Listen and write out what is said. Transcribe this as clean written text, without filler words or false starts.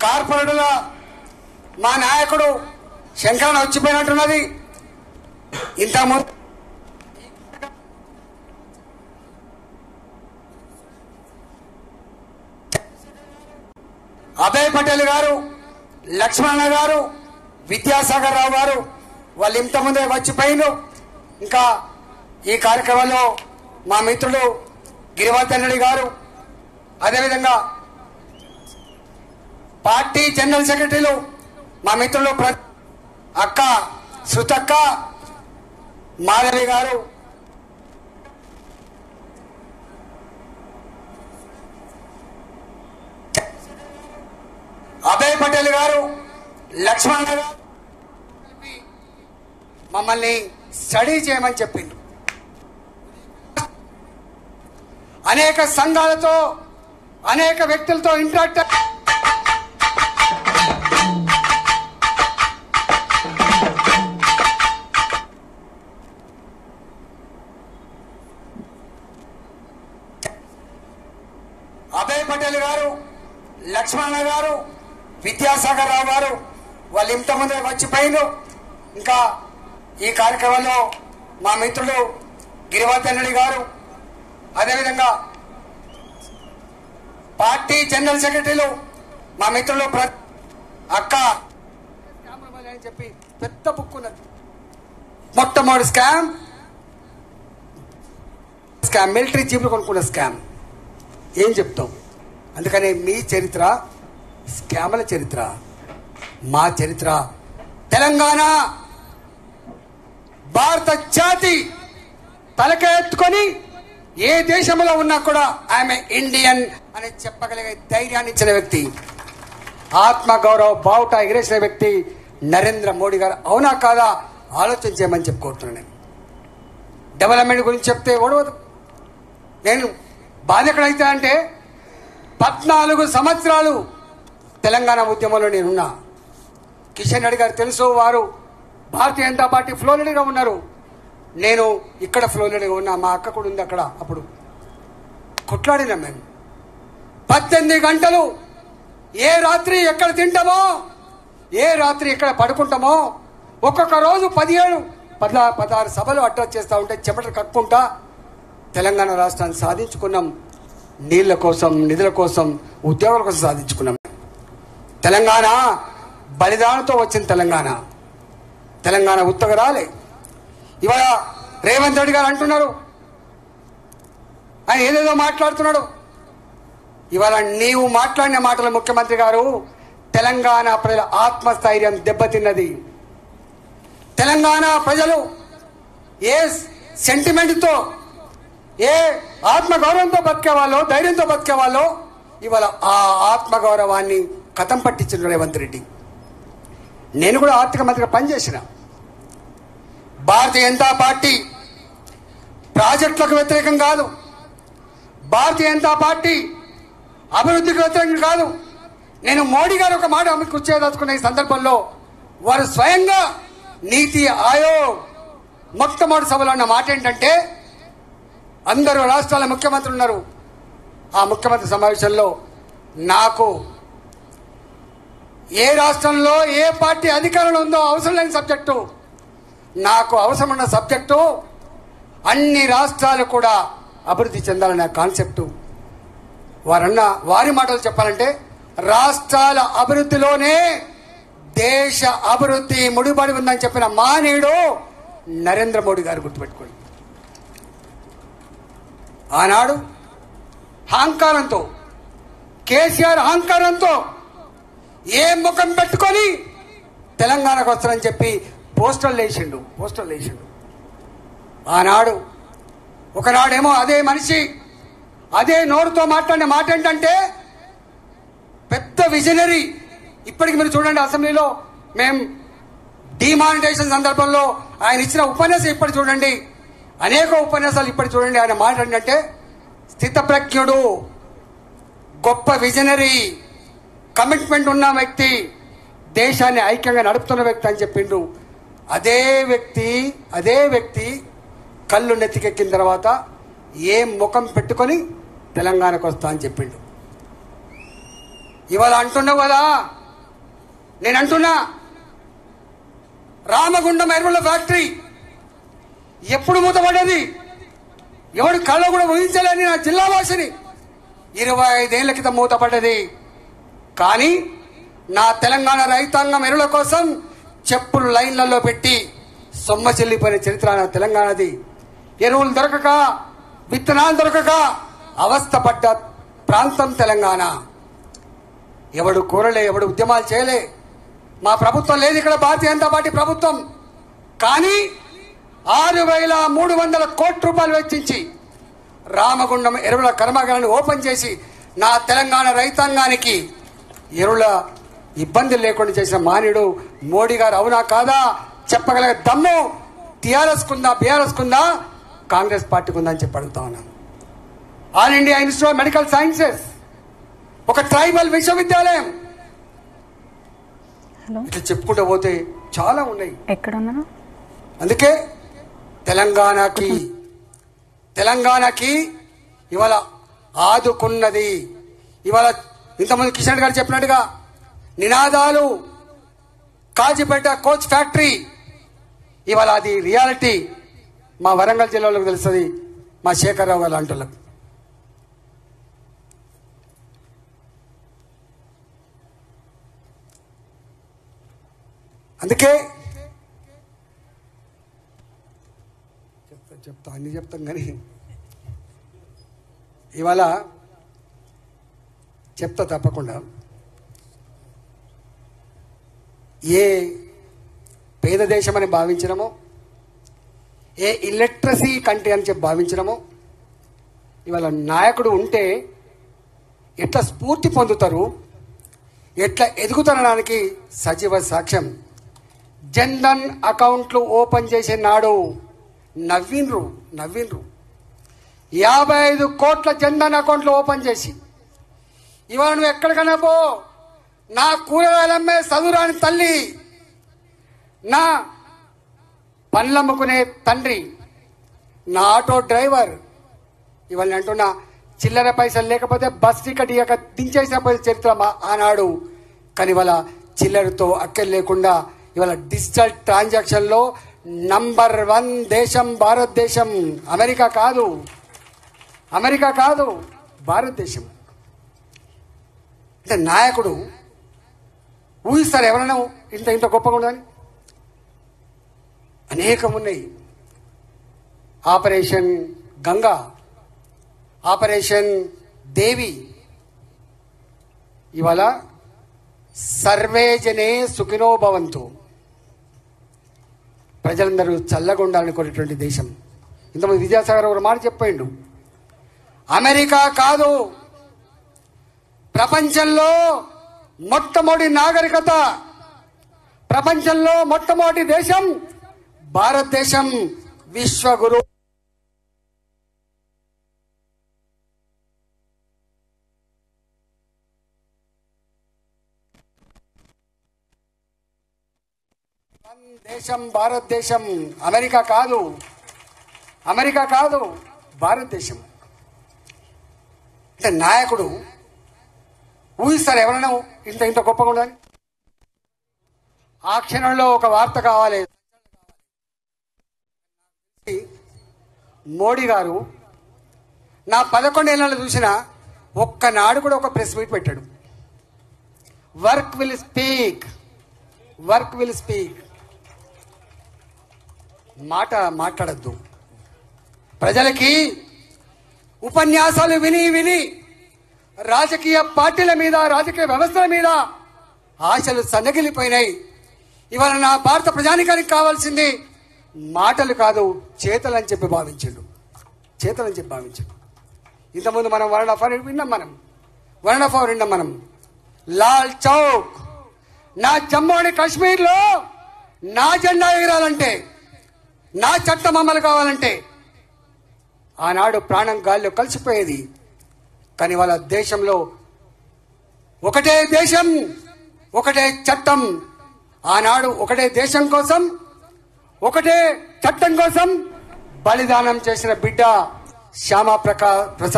కార్పొరేటర్ల మా నాయకుడు శంకరన్న వచ్చిపోయినట్టున్నది. ఇంతకుముందు అభయ్ పటేల్ గారు, లక్ష్మణ గారు, విద్యాసాగర్ రావు గారు వాళ్ళు ఇంతకుముందే వచ్చిపోయిను. ఇంకా ఈ కార్యక్రమంలో మా మిత్రులు గిరివర్ధన్ రెడ్డి గారు, అదేవిధంగా పార్టీ జనరల్ సెక్రటరీలు మా మిత్రులు అక్క శృతక్క, మాధవి గారు, అభయ్ పటేల్ గారు, లక్ష్మణ గారు మమ్మల్ని స్టడీ చేయమని చెప్పిండు. అనేక సంఘాలతో అనేక వ్యక్తులతో ఇంటరాక్ట్ అభయ్ పటేల్ గారు, లక్ష్మణ గారు, విద్యాసాగర్ రావు గారు వాళ్ళు ఇంతకుముందే వచ్చిపోయిను. ఇంకా ఈ కార్యక్రమంలో మా మిత్రులు గిరివర్ధన్ రెడ్డి గారు, అదేవిధంగా పార్టీ జనరల్ సెక్రటరీలు మా మిత్రులు అక్క అని చెప్పి పెద్ద బుక్ ఉన్నది. మొట్టమొదటి స్కామ్ మిలిటరీ జీపులు కొనుక్కున్న స్కామ్. ఏం చెప్తాం? అందుకనే మీ చరిత్ర స్కామ్ల చరిత్ర, మా చరిత్ర తెలంగాణ భారత జాతి తలక ఎత్తుకొని ఏ దేశంలో ఉన్నా కూడా ఆమె ఇండియన్ అని చెప్పగలిగే ధైర్యాన్ని ఇచ్చిన వ్యక్తి, ఆత్మగౌరవ బావుట ఎగిరేసిన వ్యక్తి నరేంద్ర మోడీ గారు. అవునా కాదా ఆలోచన చేయమని చెప్పుకుంటున్నాను. నేను డెవలప్మెంట్ గురించి చెప్తే ఓడవదు. నేను బాధ ఎక్కడైతే అంటే 14 సంవత్సరాలు తెలంగాణ ఉద్యమంలో నేనున్నా. కిషన్ రెడ్డి గారు తెలుసు, వారు భారతీయ జనతా పార్టీ ఫ్లో లీడర్గా ఉన్నారు. నేను ఇక్కడ ఫ్లో లీడర్గా ఉన్నా. మా అక్క కూడా ఉంది అక్కడ. అప్పుడు కొట్లాడినా మేము 18 గంటలు. ఏ రాత్రి ఎక్కడ తింటామో, ఏ రాత్రి ఎక్కడ పడుకుంటామో, ఒక్కొక్క రోజు 17-16 సభలు అటాచ్ చేస్తూ ఉంటే చెమటలు కట్టుకుంటా తెలంగాణ రాష్ట్రాన్ని సాధించుకున్నాం. నీళ్ల కోసం, నిధుల కోసం, ఉద్యోగాల కోసం సాధించుకున్నాం. తెలంగాణ బలిదానంతో వచ్చిన తెలంగాణ ఉత్తగా రాలే. ఇవాళ రేవంత్ రెడ్డి గారు అంటున్నారు, ఆయన ఏదేదో మాట్లాడుతున్నాడు. ఇవాళ నీవు మాట్లాడిన మాటలు ముఖ్యమంత్రి గారు తెలంగాణ ప్రజల ఆత్మస్థైర్యం దెబ్బతిన్నది. తెలంగాణ ప్రజలు ఏ సెంటిమెంట్తో, ఏ ఆత్మగౌరవంతో బతికేవాళ్ళో, ధైర్యంతో బతికేవాళ్ళో ఇవాళ ఆ ఆత్మగౌరవాన్ని కథం పట్టించిన రేవంత్ రెడ్డి. నేను కూడా ఆర్థిక మంత్రిగా పనిచేసిన. భారతీయ జనతా పార్టీ ప్రాజెక్టులకు వ్యతిరేకం కాదు, భారతీయ జనతా పార్టీ అభివృద్ధికి వ్యతిరేకం కాదు. నేను మోడీ గారు ఒక మాట కూర్చోదలుచుకున్న ఈ సందర్భంలో వారు స్వయంగా నీతి ఆయోగ్ మొట్టమొదటి సభలో అన్న మాట ఏంటంటే, అందరూ రాష్ట్రాల ముఖ్యమంత్రులు ఉన్నారు. ఆ ముఖ్యమంత్రి సమావేశంలో నాకు ఏ రాష్ట్రంలో ఏ పార్టీ అధికారంలో ఉందో అవసరం లేని సబ్జెక్టు, నాకు అవసరమున్న సబ్జెక్టు అన్ని రాష్ట్రాలు కూడా అభివృద్ధి చెందాలనే కాన్సెప్టు. వారి మాటలు చెప్పాలంటే రాష్ట్రాల అభివృద్ధిలోనే దేశ అభివృద్ధి ముడిపడి ఉందని చెప్పిన మానవుడు నరేంద్ర మోడీ గారు. గుర్తుపెట్టుకోండి. ఆనాడు అహంకారంతో, కేసీఆర్ అహంకారంతో ఏ ముఖం పెట్టుకొని తెలంగాణకు వస్తారని చెప్పి పోస్టర్లు వేసిండు. ఆనాడు ఒకనాడేమో అదే మనిషి అదే నోరుతో మాట్లాడిన మాట ఏంటంటే పెద్ద విజనరీ. ఇప్పటికి మీరు చూడండి, అసెంబ్లీలో మేము డిమానిటైజేషన్ సందర్భంలో ఆయన ఇచ్చిన ఉపన్యాసం ఇప్పటి చూడండి, అనేక ఉపన్యాసాలు ఇప్పటి చూడండి. ఆయన మాట్లాడినట్టే స్థితప్రజ్ఞుడు, గొప్ప విజనరీ, కమిట్మెంట్ ఉన్న వ్యక్తి, దేశాన్ని ఐక్యంగా నడుపుతున్న వ్యక్తి అని చెప్పిండు. అదే వ్యక్తి కళ్ళు నెత్తికెక్కిన తర్వాత ఏ ముఖం పెట్టుకొని తెలంగాణకు వస్తా అని చెప్పిండు. ఇవాళ అంటున్నావు కదా, నేను అంటున్నా రామగుండం ఎరువుల ఫ్యాక్టరీ ఎప్పుడు మూతపడ్డది? ఎవడు కళ్ళ కూడా ఊహించలేని నా జిల్లా వాసిని 25 ఏళ్ల క్రితం మూతపడ్డది. కానీ నా తెలంగాణ రైతాంగం ఎరువుల కోసం చెప్పులు లైన్లలో పెట్టి సొమ్మ చెల్లిపోయిన చరిత్ర నా తెలంగాణది. ఎరువులు దొరకక, విత్తనాలు దొరకక అవస్థపడ్డ ప్రాంతం తెలంగాణ. ఎవడు కూరలే, ఎవడు ఉద్యమాలు చేయలే. మా ప్రభుత్వం లేదు ఇక్కడ, భారతీయ జనతా పార్టీ ప్రభుత్వం. కానీ 6,300 కోట్ల రూపాయలు వెచ్చించి రామగుండం ఎరువుల కర్మాగారాన్ని ఓపెన్ చేసి నా తెలంగాణ రైతాంగానికి ఎరువుల ఇబ్బందులు లేకుండా చేసిన మాన్యుడు మోడీ గారు. అవునా కాదా చెప్పగలిగే దమ్ము టీఆర్ఎస్ కుందా, బీఆర్ఎస్ కుందా, కాంగ్రెస్ పార్టీకి ఉందా అని చెప్పి అడుగుతా ఉన్నాను. All India institute of medical sciences ఒక ట్రైబల్ విశ్వవిద్యాలయం, ఇట్లా చెప్పుకుంటూ పోతే చాలా ఉన్నాయి. ఎక్కడున్నాను? అందుకే తెలంగాణకి ఇవాళ ఆదుకున్నది. ఇవాళ ఇంతకుముందు కిషన్ గారు చెప్పినట్టుగా నినాదాలు, కాజీపేట కోచ్ ఫ్యాక్టరీ, ఇవాళ అది రియాలిటీ మా వరంగల్ జిల్లాలోకి తెలుస్తుంది, మా శేఖర్రావు గారు లాంటి వాళ్ళకి. అందుకే చెప్తా అన్ని చెప్తాం. కానీ ఇవాళ చెప్తా తప్పకుండా. ఏ పేద దేశం అని భావించినమో, ఏ ఇల్లెట్రసీ కంట్రీ అని చెప్పి భావించినమో, ఇవాళ నాయకుడు ఉంటే ఎట్లా స్ఫూర్తి పొందుతారు, ఎట్లా ఎదుగుతారనడానికి సజీవ సాక్ష్యం. జన్ధన్ అకౌంట్లు ఓపెన్ చేసే నాడు నవ్విండ్రు. 55 కోట్ల జన్ధన్ అకౌంట్లు ఓపెన్ చేసి ఇవాళ నువ్వు ఎక్కడికైనా పో, నా కూరగాయలమ్మే చదువురాని తల్లి, నా పండ్లమ్ముకునే తండ్రి, నా ఆటో డ్రైవర్, ఇవాళ అంటున్నా చిల్లర పైసలు లేకపోతే బస్ టికెట్ ఇక దించేసిన చరిత్ర ఆనాడు. కానీ ఇవాళ చిల్లరతో అక్కలు లేకుండా ఇవాళ డిజిటల్ ట్రాన్సాక్షన్ లో నంబర్ 1 దేశం భారతదేశం. అమెరికా కాదు, భారతదేశం. అంటే నాయకుడు ఊహిస్తారు ఎవరైనా ఇంత గొప్పగా ఉండదని? అనేకం ఉన్నాయి. ఆపరేషన్ గంగా, ఆపరేషన్ దేవి, ఇవాళ సర్వే జనే సుఖినో భవంతు, ప్రజలందరూ చల్లగా ఉండాలని కోరేటువంటి దేశం. ఇంతమంది విద్యాసాగర్ ఒక మాట చెప్పాడు, అమెరికా కాదు, ప్రపంచంలో మొట్టమొదటి నాగరికత, ప్రపంచంలో మొట్టమొదటి దేశం భారతదేశం. విశ్వగురు దేశం భారతదేశం. అమెరికా కాదు, భారతదేశం. అంటే నాయకుడు ఊహిస్తారు ఎవరైనా ఇంత గొప్పగా ఉండదని? ఆ క్షణంలో ఒక వార్త కావాలి. మోడీ గారు నా 11 ఏళ్ళలో చూసిన ఒక్కనాడు కూడా ఒక ప్రెస్ మీట్ పెట్టాడు. Work will speak. మాట్లాడద్దు. ప్రజలకి ఉపన్యాసాలు విని రాజకీయ పార్టీల మీద, రాజకీయ వ్యవస్థల మీద ఆశలు సన్నగిలిపోయినాయి. ఇవాళ నా భారత ప్రజానికానికి కావాల్సింది మాటలు కాదు, చేతలని చెప్పి భావించాడు. ఇంతకుముందు మనం 1.5 hours విన్నాం మనం. లాల్ చౌక్, నా జమ్మూ అండ్ కాశ్మీర్లో నా జెండా ఎగరాలంటే, నా చట్టం అమలు కావాలంటే ఆనాడు ప్రాణం గాల్లో కలిసిపోయేది. కానీ వాళ్ళ దేశంలో ఒకటే దేశం, ఒకటే చట్టం. ఆనాడు ఒకటే దేశం కోసం, ఒకటే చట్టం కోసం బలిదానం చేసిన బిడ్డ శ్యామా ప్రసాద్